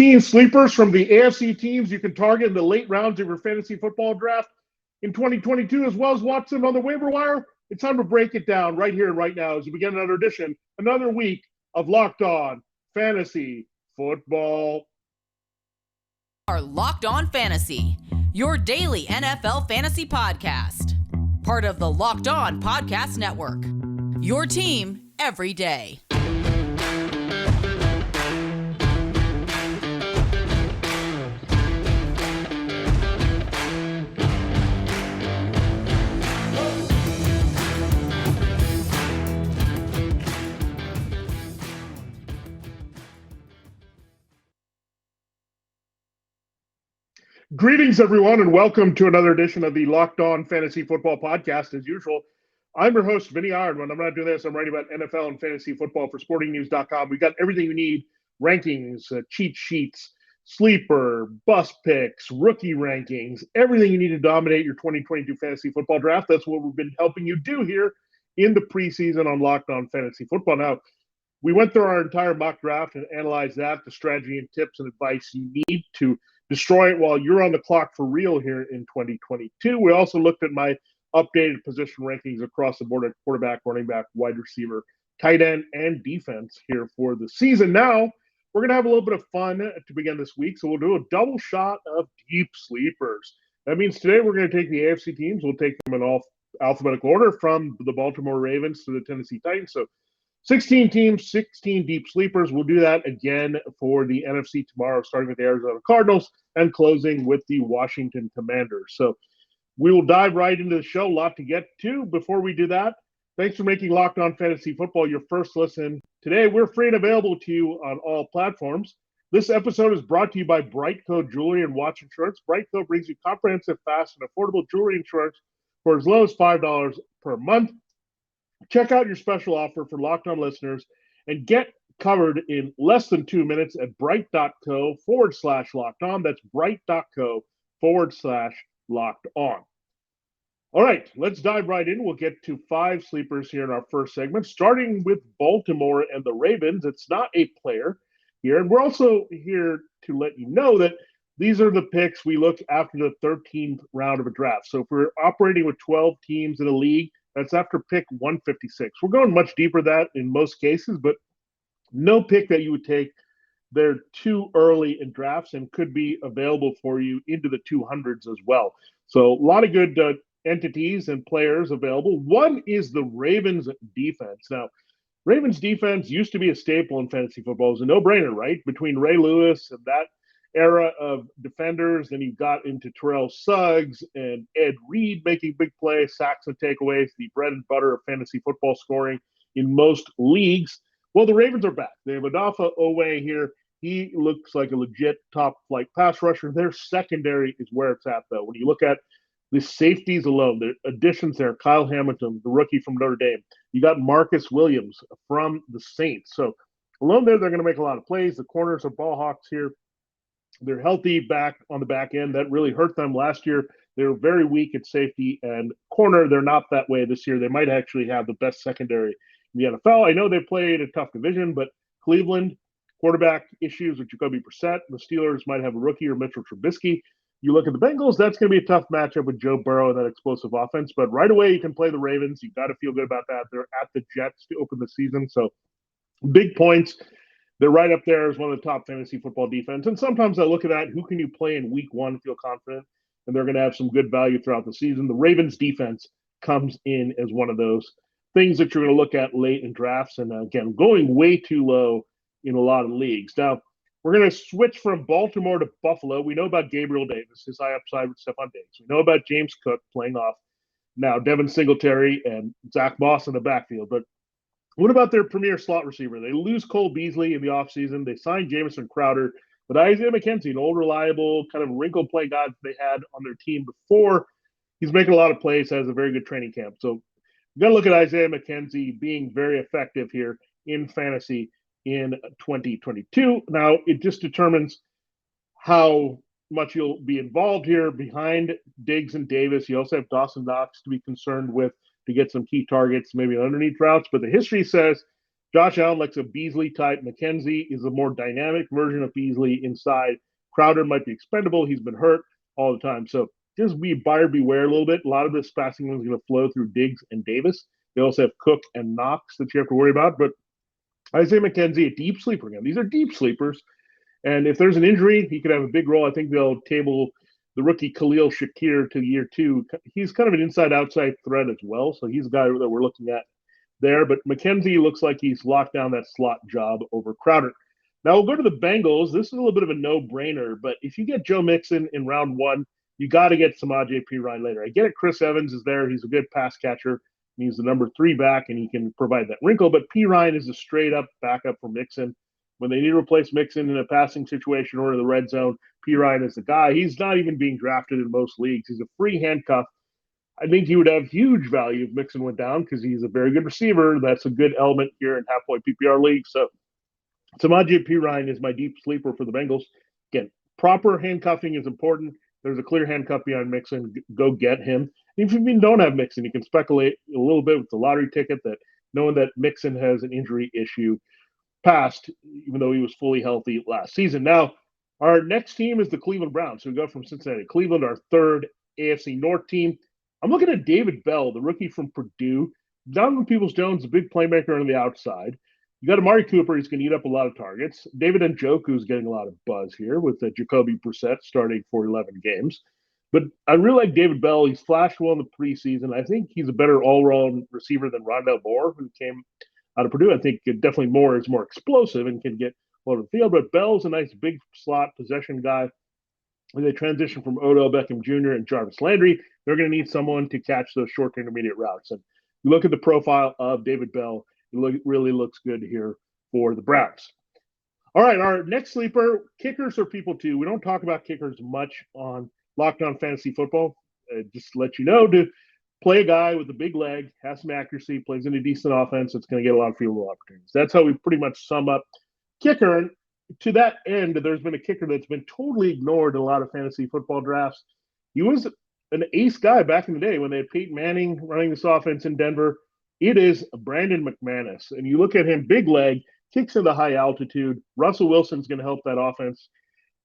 16 sleepers from the AFC teams you can target in the late rounds of your fantasy football draft in 2022, as well as watch them on the waiver wire. It's time to break it down right here and right now as we begin another edition, another week of Locked On Fantasy Football. Our Locked On Fantasy, your daily NFL fantasy podcast. Part of the Locked On Podcast Network. Your team every day. Greetings, everyone, and welcome to another edition of the Locked On Fantasy Football Podcast. As usual, I'm your host, Vinnie Iyer. When I'm not doing this, I'm writing about NFL and fantasy football for sportingnews.com. We've got everything you need, rankings, cheat sheets, sleeper, bust picks, rookie rankings, everything you need to dominate your 2022 fantasy football draft. That's what we've been helping you do here in the preseason on Locked On Fantasy Football. Now, we went through our entire mock draft and analyzed that, the strategy and tips and advice you need to destroy it while you're on the clock for real here in 2022. We also looked at my updated position rankings across the board at quarterback, running back, wide receiver, tight end, and defense here for the season. Now, we're going to have a little bit of fun to begin this week, so we'll do a double shot of deep sleepers. That means today we're going to take the AFC teams. We'll take them in all alphabetical order from the Baltimore Ravens to the Tennessee Titans. So 16 teams, 16 deep sleepers. We'll do that again for the NFC tomorrow, starting with the Arizona Cardinals and closing with the Washington Commanders. So we will dive right into the show. A lot to get to. Before we do that, thanks for making Locked On Fantasy Football your first listen. Today, we're free and available to you on all platforms. This episode is brought to you by BriteCo Jewelry and Watch Insurance. BriteCo brings you comprehensive, fast, and affordable jewelry insurance for as low as $5 per month. Check out your special offer for Locked On listeners and get covered in less than 2 minutes at brite.co/locked on. That's brite.co/locked on. All right, let's dive right in. We'll get to 5 sleepers here in our first segment, starting with Baltimore and the Ravens. It's not a player here. And we're also here to let you know that these are the picks we look after the 13th round of a draft. So if we're operating with 12 teams in a league, that's after pick 156. We're going much deeper than that in most cases, but no pick that you would take there too early in drafts and could be available for you into the 200s as well. So a lot of good entities and players available. One is the Ravens defense. Now, Ravens defense used to be a staple in fantasy football. It was a no-brainer, right? Between Ray Lewis and that era of defenders, then you got into Terrell Suggs and Ed Reed making big plays, sacks and takeaways, the bread and butter of fantasy football scoring in most leagues. Well, the Ravens are back. They have Odafe Oweh here. He looks like a legit top-flight pass rusher. Their secondary is where it's at, though. When you look at the safeties alone, the additions there, Kyle Hamilton, the rookie from Notre Dame. You got Marcus Williams from the Saints. So alone there, they're going to make a lot of plays. The corners are ball hawks here. They're healthy back on the back end. That really hurt them last year. They were very weak at safety and corner. They're not that way this year. They might actually have the best secondary in the NFL. I know they played a tough division, but Cleveland, quarterback issues with Jacoby Brissett. The Steelers might have a rookie or Mitchell Trubisky. You look at the Bengals, that's going to be a tough matchup with Joe Burrow and that explosive offense. But right away, you can play the Ravens. You've got to feel good about that. They're at the Jets to open the season. So big points. They're right up there as one of the top fantasy football defense. And sometimes I look at that, who can you play in week one and feel confident? And they're going to have some good value throughout the season. The Ravens defense comes in as one of those things that you're going to look at late in drafts. And again, going way too low in a lot of leagues. Now, we're going to switch from Baltimore to Buffalo. We know about Gabriel Davis, his high upside with Stephon Diggs. We know about James Cook playing off now Devin Singletary and Zach Moss in the backfield. But what about their premier slot receiver? They lose Cole Beasley in the offseason. They signed Jamison Crowder. But Isaiah McKenzie, an old, reliable, kind of wrinkle play guy that they had on their team before, he's making a lot of plays, has a very good training camp. So you've got to look at Isaiah McKenzie being very effective here in fantasy in 2022. Now, it just determines how much you'll be involved here behind Diggs and Davis. You also have Dawson Knox to be concerned with to get some key targets, maybe underneath routes. But the history says Josh Allen likes a Beasley type. McKenzie is a more dynamic version of Beasley inside. Crowder might be expendable. He's been hurt all the time. So just be buyer beware a little bit. A lot of this passing is going to flow through Diggs and Davis. They also have Cook and Knox that you have to worry about. But Isaiah McKenzie, a deep sleeper again. These are deep sleepers. And if there's an injury, he could have a big role. I think they'll table the rookie Khalil Shakir to year 2. He's kind of an inside-outside threat as well. So he's a guy that we're looking at there. But McKenzie looks like he's locked down that slot job over Crowder. Now we'll go to the Bengals. This is a little bit of a no-brainer, but if you get Joe Mixon in round 1, you got to get Samaje Perine later. I get it. Chris Evans is there. He's a good pass catcher. He's the number 3 back, and he can provide that wrinkle. But Perine is a straight-up backup for Mixon. When they need to replace Mixon in a passing situation or in the red zone, Perine is the guy. He's not even being drafted in most leagues. He's a free handcuff. I think he would have huge value if Mixon went down because he's a very good receiver. That's a good element here in half-point PPR league. So Samaje Perine is my deep sleeper for the Bengals. Again, proper handcuffing is important. There's a clear handcuff behind Mixon. Go get him. If you don't have Mixon, you can speculate a little bit with the lottery ticket that knowing that Mixon has an injury issue past, even though he was fully healthy last season. Now, our next team is the Cleveland Browns. So we go from Cincinnati. Cleveland, our third AFC North team. I'm looking at David Bell, the rookie from Purdue. Donovan Peoples-Jones, a big playmaker on the outside. You got Amari Cooper. He's going to eat up a lot of targets. David Njoku is getting a lot of buzz here with Jacoby Brissett starting for 11 games. But I really like David Bell. He's flashed well in the preseason. I think he's a better all-around receiver than Rondale Moore, who came out of Purdue. I think definitely Moore is more explosive and can get all over the field. But Bell's a nice big slot possession guy. When they transition from Odell Beckham Jr. and Jarvis Landry, they're going to need someone to catch those short to intermediate routes. And you look at the profile of David Bell, it really looks good here for the Browns. All right, our next sleeper, kickers are people too. We don't talk about kickers much on Locked On Fantasy Football. Just to let you know, to play a guy with a big leg, has some accuracy, plays in a decent offense, it's going to get a lot of field goal opportunities. That's how we pretty much sum up kicker. And to that end, there's been a kicker that's been totally ignored in a lot of fantasy football drafts. He was an ace guy back in the day when they had Peyton Manning running this offense in Denver. It is Brandon McManus. And you look at him, big leg, kicks into high altitude. Russell Wilson's going to help that offense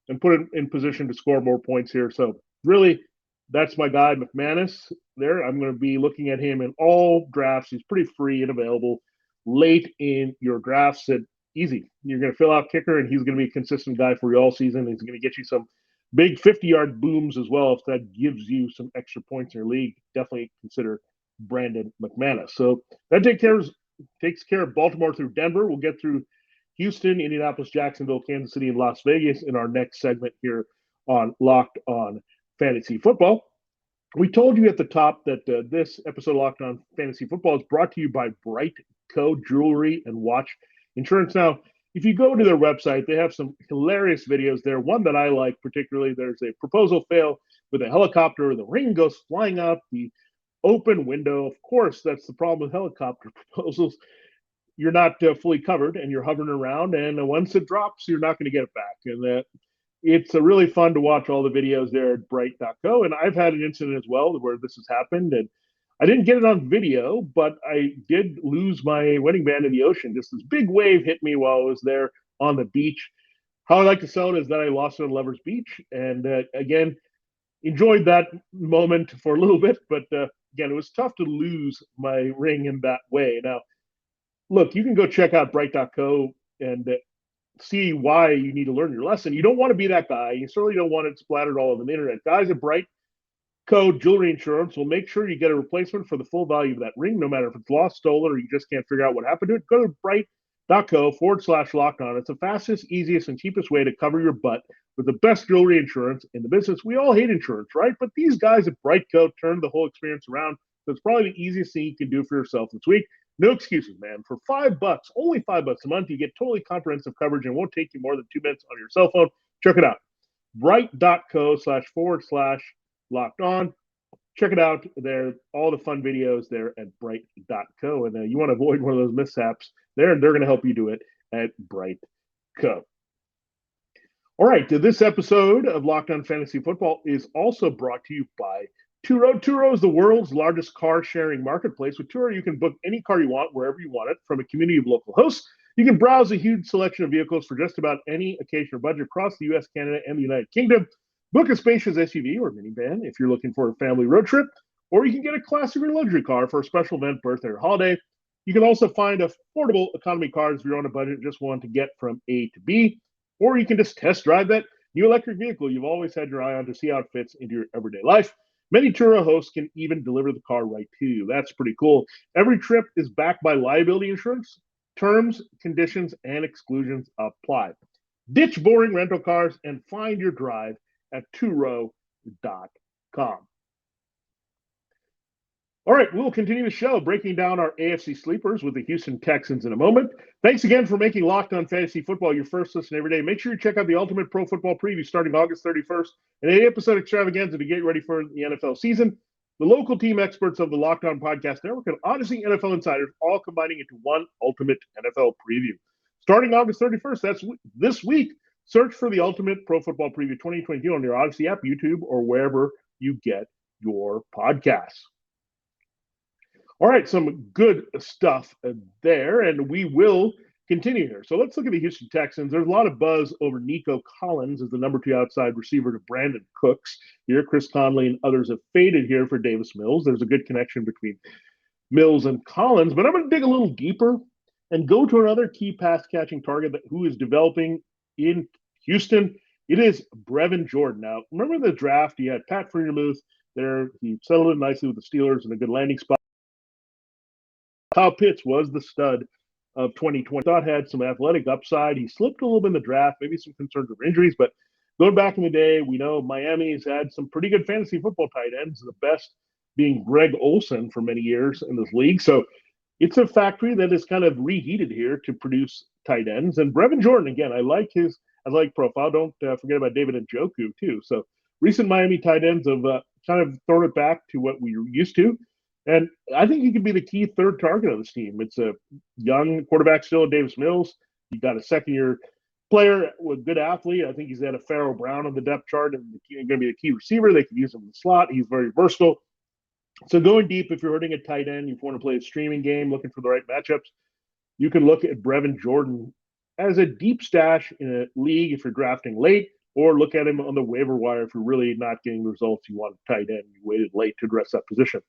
and put it in position to score more points here. So really, that's my guy, McManus there. I'm going to be looking at him in all drafts. He's pretty free and available late in your drafts. Easy. You're going to fill out kicker, and he's going to be a consistent guy for you all season. He's going to get you some big 50-yard booms as well. If that gives you some extra points in your league, definitely consider Brandon McManus. So that takes care of Baltimore through Denver. We'll get through Houston, Indianapolis, Jacksonville, Kansas City, and Las Vegas in our next segment here on Locked On Fantasy Football. We told you at the top that this episode of Locked On Fantasy Football is brought to you by BriteCo Jewelry and Watch Insurance. Now, if you go to their website, they have some hilarious videos there. One that I like particularly, there's a proposal fail with a helicopter. The ring goes flying out the open window. Of course, that's the problem with helicopter proposals. You're not fully covered, and you're hovering around, and once it drops, you're not going to get it back. And it's really fun to watch all the videos there at Brite.co. And I've had an incident as well where this has happened, and I didn't get it on video, but I did lose my wedding band in the ocean. Just this big wave hit me while I was there on the beach. How I like to sell it is that I lost it on Lover's Beach. And again, enjoyed that moment for a little bit. But again, it was tough to lose my ring in that way. Now, look, you can go check out Brite.co and see why you need to learn your lesson. You don't want to be that guy. You certainly don't want it splattered all over the internet. Guys at BriteCo Jewelry Insurance will make sure you get a replacement for the full value of that ring, no matter if it's lost, stolen, or you just can't figure out what happened to it. Go to Brite.co/locked on. It's the fastest, easiest, and cheapest way to cover your butt with the best jewelry insurance in the business. We all hate insurance, right? But these guys at BriteCo turned the whole experience around. So it's probably the easiest thing you can do for yourself this week. No excuses, man. For $5, only $5 a month, you get totally comprehensive coverage and won't take you more than 2 minutes on your cell phone. Check it out. Brite.co//locked on. Check it out there. All the fun videos there at Brite.co. And you want to avoid one of those mishaps there, and they're going to help you do it at BriteCo. All right. This episode of Locked On Fantasy Football is also brought to you by Turo is the world's largest car sharing marketplace. With Turo, you can book any car you want wherever you want it from a community of local hosts. You can browse a huge selection of vehicles for just about any occasion or budget across the US, Canada, and the United Kingdom. Book a spacious SUV or minivan if you're looking for a family road trip, or you can get a classic or luxury car for a special event, birthday, or holiday. You can also find affordable economy cars if you're on a budget and just want to get from A to B, or you can just test drive that new electric vehicle you've always had your eye on to see how it fits into your everyday life. Many Turo hosts can even deliver the car right to you. That's pretty cool. Every trip is backed by liability insurance. Terms, conditions, and exclusions apply. Ditch boring rental cars and find your drive at Turo.com. All right, we'll continue the show breaking down our AFC sleepers with the Houston Texans in a moment. Thanks again for making Locked On Fantasy Football your first listen every day. Make sure you check out the Ultimate Pro Football Preview starting August 31st, an 8-episode extravaganza to get ready for the NFL season. The local team experts of the Locked On Podcast Network and Odyssey NFL Insiders all combining into one Ultimate NFL Preview. Starting August 31st, that's this week, search for the Ultimate Pro Football Preview 2022 on your Odyssey app, YouTube, or wherever you get your podcasts. All right, some good stuff there, and we will continue here. So let's look at the Houston Texans. There's a lot of buzz over Nico Collins as the number 2 outside receiver to Brandon Cooks. Here, Chris Conley and others have faded here for Davis Mills. There's a good connection between Mills and Collins, but I'm going to dig a little deeper and go to another key pass-catching target who is developing in Houston. It is Brevin Jordan. Now, remember the draft? You had Pat Freiermuth there. He settled in nicely with the Steelers in a good landing spot. Kyle Pitts was the stud of 2020. Thought had some athletic upside. He slipped a little bit in the draft, maybe some concerns of injuries, but going back in the day, we know Miami's had some pretty good fantasy football tight ends, the best being Greg Olsen for many years in this league. So it's a factory that is kind of reheated here to produce tight ends. And Brevin Jordan, again, I like his athletic profile. Don't forget about David Njoku, too. So recent Miami tight ends have kind of thrown it back to what we were used to. And I think he could be the key third target of this team. It's a young quarterback still, Davis Mills. You got a second-year player with good athlete. I think he's had a Pharaoh Brown on the depth chart and going to be a key receiver. They can use him in the slot. He's very versatile. So going deep, if you're hurting a tight end, you want to play a streaming game, looking for the right matchups, you can look at Brevin Jordan as a deep stash in a league if you're drafting late, or look at him on the waiver wire if you're really not getting the results you want tight end. You waited late to address that position.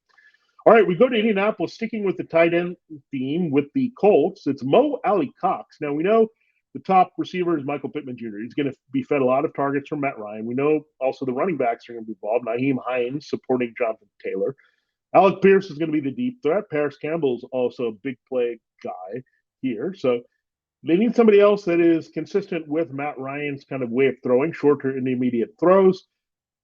All right, we go to Indianapolis, sticking with the tight end theme with the Colts. It's Mo Alie-Cox. Now, we know the top receiver is Michael Pittman Jr. He's going to be fed a lot of targets from Matt Ryan. We know also the running backs are going to be involved. Nyheim Hines supporting Jonathan Taylor. Alec Pierce is going to be the deep threat. Paris Campbell is also a big play guy here. So they need somebody else that is consistent with Matt Ryan's kind of way of throwing, shorter intermediate throws.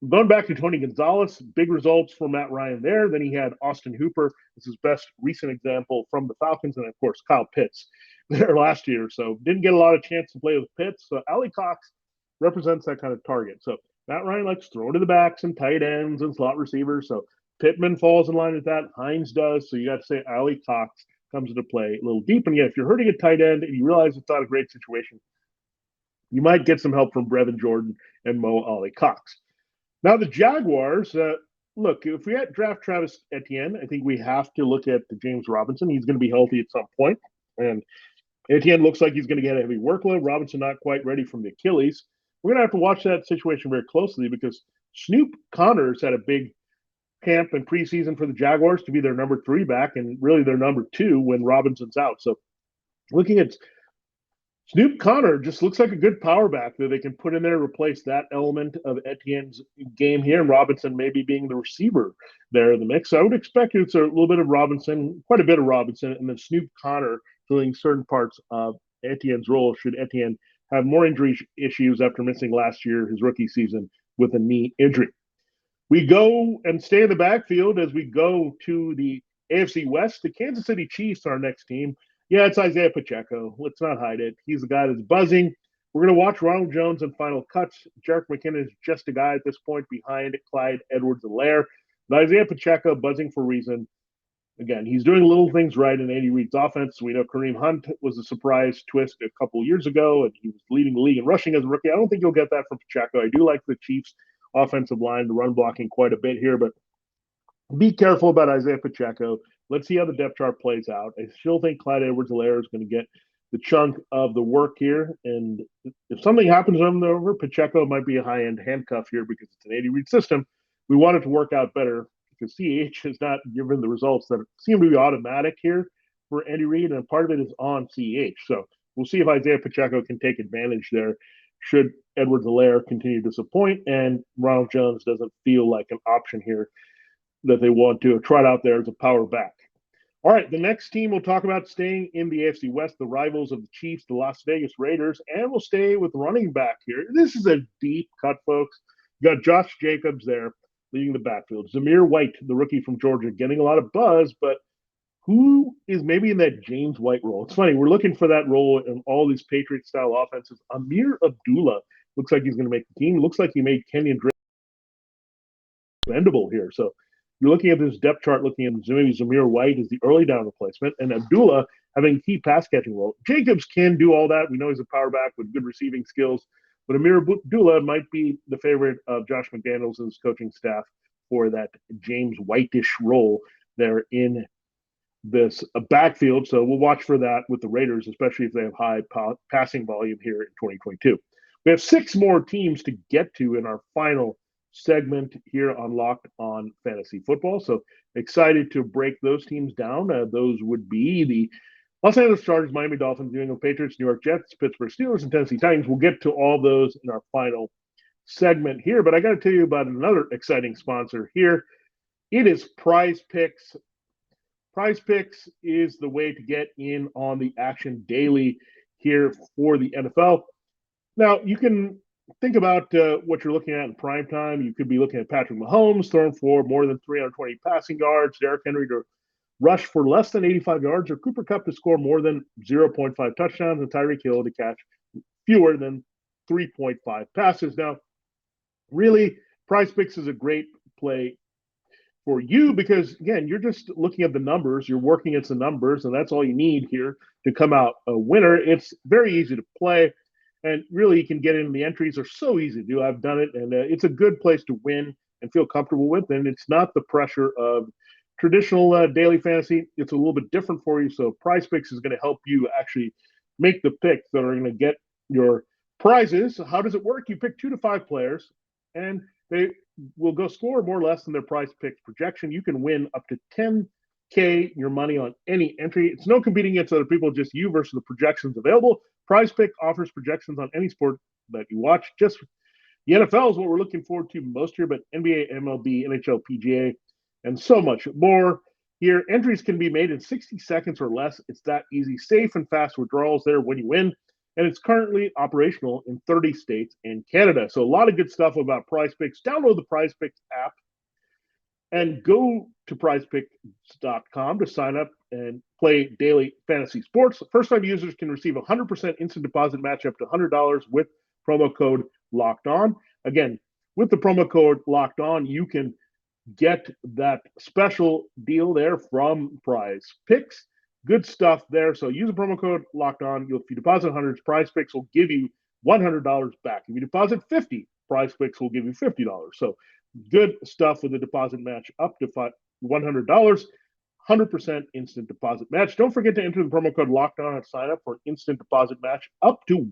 Going back to Tony Gonzalez, big results for Matt Ryan there. Then he had Austin Hooper as his best recent example from the Falcons, and of course Kyle Pitts there last year. So didn't get a lot of chance to play with Pitts. So Alie-Cox represents that kind of target. So Matt Ryan likes throwing to the backs and tight ends and slot receivers. So Pittman falls in line with that. Hines does. So you got to say Alie-Cox comes into play a little deep. And yeah, if you're hurting a tight end and you realize it's not a great situation, you might get some help from Brevin Jordan and Mo Alie-Cox. Now, the Jaguars, look, if we draft Travis Etienne, I think we have to look at the James Robinson. He's going to be healthy at some point. And Etienne looks like he's going to get a heavy workload. Robinson not quite ready from the Achilles. We're going to have to watch that situation very closely because Snoop Connors had a big camp and preseason for the Jaguars to be their number 3 back and really their number 2 when Robinson's out. So looking at Snoop Connor just looks like a good power back that they can put in there, replace that element of Etienne's game here, and Robinson maybe being the receiver there in the mix. So I would expect it's a little bit of Robinson, quite a bit of Robinson, and then Snoop Connor filling certain parts of Etienne's role should Etienne have more injury issues after missing last year, his rookie season, with a knee injury. We go and stay in the backfield as we go to the AFC West. The Kansas City Chiefs are our next team. Yeah, it's Isaiah Pacheco. Let's not hide it. He's the guy that's buzzing. We're going to watch Ronald Jones in final cuts. Jerick McKinnon is just a guy at this point behind Clyde Edwards-Helaire. But Isaiah Pacheco buzzing for a reason. Again, he's doing little things right in Andy Reid's offense. We know Kareem Hunt was a surprise twist a couple years ago, and he was leading the league in rushing as a rookie. I don't think you'll get that from Pacheco. I do like the Chiefs' offensive line, the run blocking quite a bit here, but Be careful about Isaiah Pacheco. Let's see how the depth chart plays out. I still think Clyde Edwards-Helaire is going to get the chunk of the work here. And if something happens to him over, Pacheco might be a high-end handcuff here because it's an Andy Reid system. We want it to work out better because CH has not given the results that seem to be automatic here for Andy Reid, and part of it is on CH. So we'll see if Isaiah Pacheco can take advantage there should Edwards-Helaire continue to disappoint and Ronald Jones doesn't feel like an option here that they want to trot out there as a power back. All right, the next team we'll talk about staying in the AFC West, the rivals of the Chiefs, the Las Vegas Raiders, and we'll stay with running back here. This is a deep cut, folks. You got Josh Jacobs there leading the backfield. Zamir White, the rookie from Georgia, getting a lot of buzz, but who is maybe in that James White role? It's funny, we're looking for that role in all these Patriot-style offenses. Amir Abdullah looks like he's going to make the team. Looks like he made Kenyon Drake bendable here. So you're looking at this depth chart, looking at maybe Zamir White as the early down replacement, and Abdullah having key pass catching role. Jacobs can do all that. We know he's a power back with good receiving skills, but Amir Abdullah might be the favorite of Josh McDaniels and his coaching staff for that James White-ish role there in this backfield. So we'll watch for that with the Raiders, especially if they have high passing volume here in 2022. We have 6 more teams to get to in our final segment here on Locked On Fantasy Football. So excited to break those teams down. Those would be the Los Angeles Chargers, Miami Dolphins, New England Patriots, New York Jets, Pittsburgh Steelers, and Tennessee Titans. We'll get to all those in our final segment here, but I got to tell you about another exciting sponsor here. It is PrizePicks. PrizePicks is the way to get in on the action daily here for the NFL. Now, you can think about what you're looking at in prime time. You could be looking at Patrick Mahomes throwing for more than 320 passing yards, Derrick Henry to rush for less than 85 yards, or Cooper Kupp to score more than 0.5 touchdowns, and Tyreek Hill to catch fewer than 3.5 passes. Now, really, PrizePicks is a great play for you because, again, you're just looking at the numbers. You're working against the numbers, and that's all you need here to come out a winner. It's very easy to play. And really, you can get in. The entries are so easy to do. I've done it, and it's a good place to win and feel comfortable with. And it's not the pressure of traditional daily fantasy. It's a little bit different for you. So PrizePicks is going to help you actually make the picks that are going to get your prizes. How does it work? You pick 2 to 5 players, and they will go score more or less than their PrizePicks projection. You can win up to $10K your money on any entry. It's no competing against other people, just you versus the projections available. PrizePick offers projections on any sport that you watch. Just the NFL is what we're looking forward to most here, but NBA, MLB, NHL, PGA, and so much more. Here, entries can be made in 60 seconds or less. It's that easy. Safe and fast withdrawals there when you win. And it's currently operational in 30 states and Canada. So a lot of good stuff about PrizePicks. Download the PrizePicks app and go to prizepicks.com to sign up and play daily fantasy sports. First-time users can receive a 100% instant deposit match up to $100 with promo code Locked On. Again, with the promo code Locked On, you can get that special deal there from PrizePicks. Good stuff there. So use the promo code Locked On. If you deposit 100, PrizePicks will give you $100 back. If you deposit 50, PrizePicks will give you $50. So good stuff with the deposit match up to $100. 100% instant deposit match. Don't forget to enter the promo code Locked On and sign up for an instant deposit match up to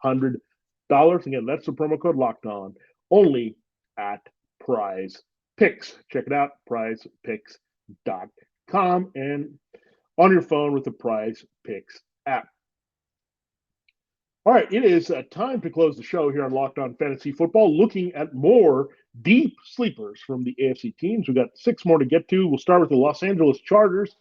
$100. Again, that's the promo code Locked On, only at PrizePicks. Check it out, prizepicks.com, and on your phone with the PrizePicks app. All right, it is time to close the show here on Locked On Fantasy Football, looking at more deep sleepers from the AFC teams. We've got 6 more to get to. We'll start with the Los Angeles Chargers.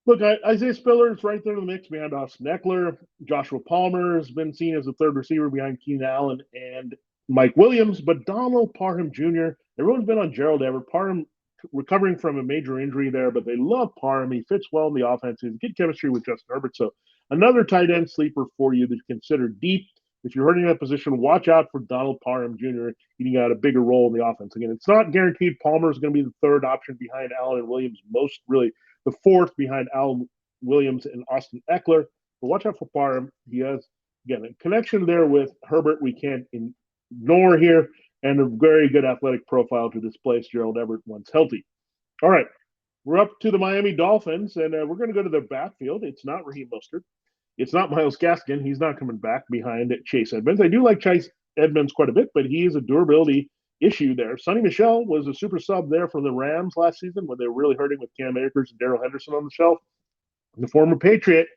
Look, Isaiah Spiller is right there in the mix behind Austin Eckler. Joshua Palmer has been seen as the third receiver behind Keenan Allen and Mike Williams, but Donald Parham Jr., everyone's been on Gerald Everett. Parham recovering from a major injury there, but they love Parham. He fits well in the offense. He's good chemistry with Justin Herbert. So another tight end sleeper for you to consider deep. If you're hurting that position, watch out for Donald Parham Jr. eating out a bigger role in the offense. Again, it's not guaranteed Palmer is going to be the third option behind Allen and Williams, most really the fourth behind Allen Williams and Austin Eckler. But watch out for Parham. He has, again, a connection there with Herbert we can't ignore here, and a very good athletic profile to displace Gerald Everett once healthy. All right. We're up to the Miami Dolphins, and we're going to go to their backfield. It's not Raheem Mostert. It's not Myles Gaskin. He's not coming back behind Chase Edmonds. I do like Chase Edmonds quite a bit, but he is a durability issue there. Sonny Michel was a super sub there for the Rams last season when they were really hurting with Cam Akers and Darrell Henderson on the shelf. The former Patriot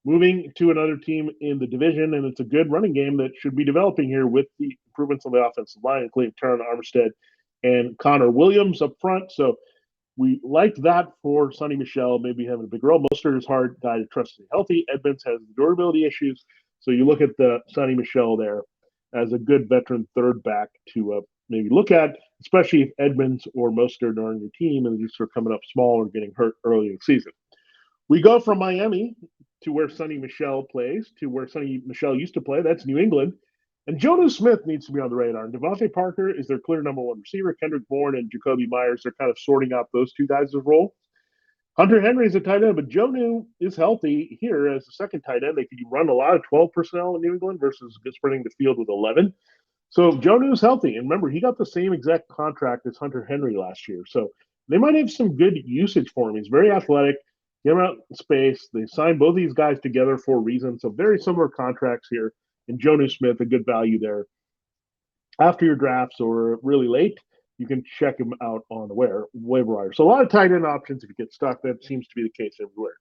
moving to another team in the division, and it's a good running game that should be developing here with the improvements on the offensive line, including Taron Armstead and Connor Williams up front. So we liked that for Sonny Michel, maybe having a big role. Mostert is hard guy to trust to be healthy. Edmonds has durability issues. So you look at the Sonny Michel there as a good veteran third back to maybe look at, especially if Edmonds or Mostert are on your team and just are coming up small or getting hurt early in the season. We go from Miami to where Sonny Michel plays to where Sonny Michel used to play. That's New England. And Jonnu Smith needs to be on the radar. And Devontae Parker is their clear number one receiver. Kendrick Bourne and Jacoby Myers, they're kind of sorting out those two guys' role. Hunter Henry is a tight end, but Jonnu is healthy here as the second tight end. They could run a lot of 12 personnel in New England versus spreading the field with 11. So Jonnu is healthy. And remember, he got the same exact contract as Hunter Henry last year. So they might have some good usage for him. He's very athletic. Get him out in space. They signed both these guys together for a reason. So very similar contracts here. And Jonnu Smith, a good value there. After your drafts or really late, you can check him out on the waiver wire. So a lot of tight end options if you get stuck. That seems to be the case everywhere.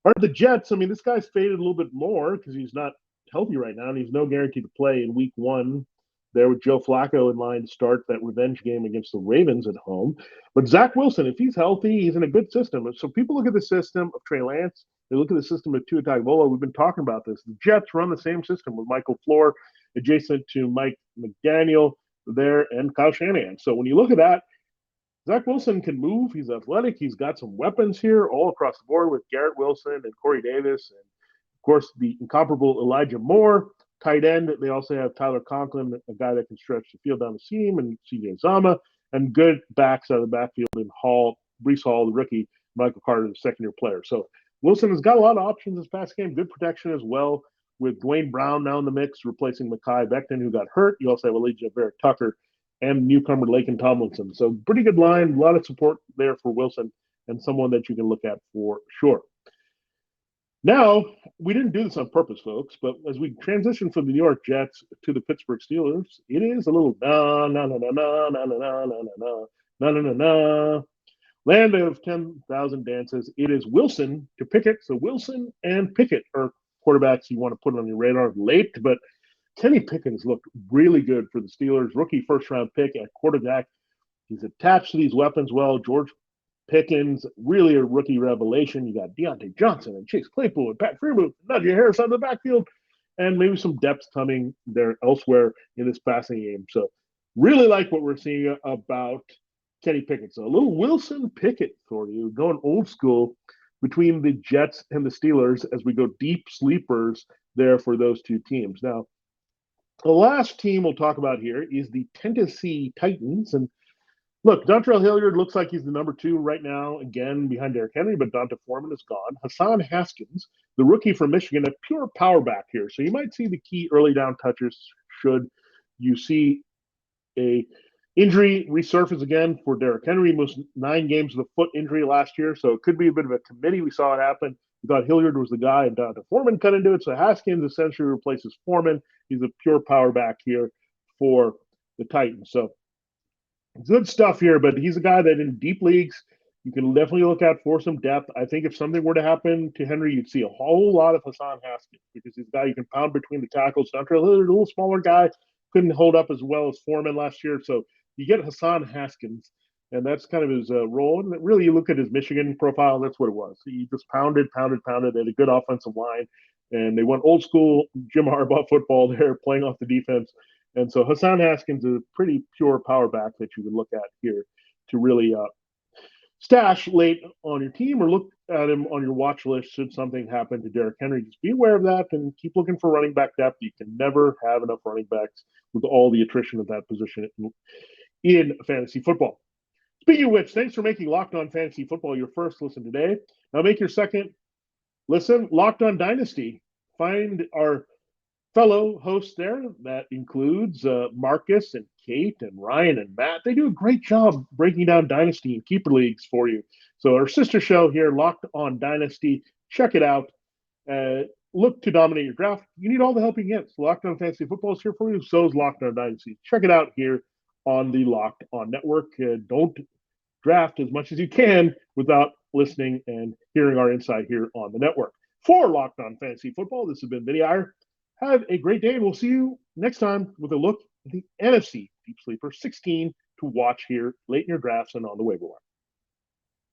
All right, the Jets, I mean, this guy's faded a little bit more because he's not healthy right now, and he's no guarantee to play in week one there with Joe Flacco in line to start that revenge game against the Ravens at home. But Zach Wilson, if he's healthy, he's in a good system. So people look at the system of Trey Lance. They look at the system of Tua Tagovailoa. We've been talking about this. The Jets run the same system with Michael Floor adjacent to Mike McDaniel there and Kyle Shanahan. So when you look at that, Zach Wilson can move. He's athletic. He's got some weapons here all across the board with Garrett Wilson and Corey Davis. And, of course, the incomparable Elijah Moore, tight end. They also have Tyler Conklin, a guy that can stretch the field down the seam, and CJ Zama, and good backs out of the backfield in Breece Hall, the rookie, Michael Carter, the second-year player. So Wilson has got a lot of options this past game. Good protection as well with Dwayne Brown now in the mix, replacing Mekhi Becton, who got hurt. You also have Elijah Vera Tucker and newcomer Laken Tomlinson. So pretty good line, a lot of support there for Wilson and someone that you can look at for sure. Now, we didn't do this on purpose, folks, but as we transition from the New York Jets to the Pittsburgh Steelers, it is a little na land of 10,000 dances. It is Wilson to Pickett. So Wilson and Pickett are quarterbacks you want to put on your radar late, but Kenny Pickett has looked really good for the Steelers. Rookie first-round pick at quarterback. He's attached to these weapons well. George Pickens, really a rookie revelation. You got Deontay Johnson and Chase Claypool and Pat Freiermuth, Najee Harris on the backfield, and maybe some depth coming there elsewhere in this passing game. So really like what we're seeing about Kenny Pickett. So a little Wilson Pickett for you, going old school between the Jets and the Steelers as we go deep sleepers there for those two teams. Now, the last team we'll talk about here is the Tennessee Titans. And look, Dontrell Hilliard looks like he's the number two right now, again, behind Derrick Henry, but Donta Foreman is gone. Hassan Haskins, the rookie from Michigan, a pure power back here. So you might see the key early down touches should you see a injury resurface again for Derrick Henry. Most 9 games with a foot injury last year, so it could be a bit of a committee. We saw it happen. We thought Hilliard was the guy, and Donta Foreman cut into it. So Haskins essentially replaces Foreman. He's a pure power back here for the Titans. So good stuff here, but he's a guy that in deep leagues you can definitely look at for some depth. I think if something were to happen to Henry, you'd see a whole lot of Hassan Haskins because he's a guy you can pound between the tackles. Dontrell Hilliard, a little smaller guy, couldn't hold up as well as Foreman last year. So you get Hassan Haskins, and that's kind of his role. And really, you look at his Michigan profile, that's what it was. He just pounded. They had a good offensive line, and they went old school Jim Harbaugh football there, playing off the defense. And so Hassan Haskins is a pretty pure power back that you can look at here to really stash late on your team or look at him on your watch list should something happen to Derrick Henry. Just be aware of that and keep looking for running back depth. You can never have enough running backs with all the attrition of that position in fantasy football. Speaking of which, thanks for making Locked On Fantasy Football your first listen today. Now make your second listen Locked On Dynasty. Find our fellow hosts there. That includes Marcus and Kate and Ryan and Matt. They do a great job breaking down Dynasty and Keeper Leagues for you. So our sister show here, Locked on Dynasty, check it out. Look to dominate your draft. You need all the help you can get. So Locked on Fantasy Football is here for you. So is Locked on Dynasty. Check it out here on the Locked on Network. Don't draft as much as you can without listening and hearing our insight here on the network. For Locked on Fantasy Football, this has been Vinnie Iyer. Have a great day, and we'll see you next time with a look at the NFC Deep Sleeper 16 to watch here late in your drafts and on the waiver wire.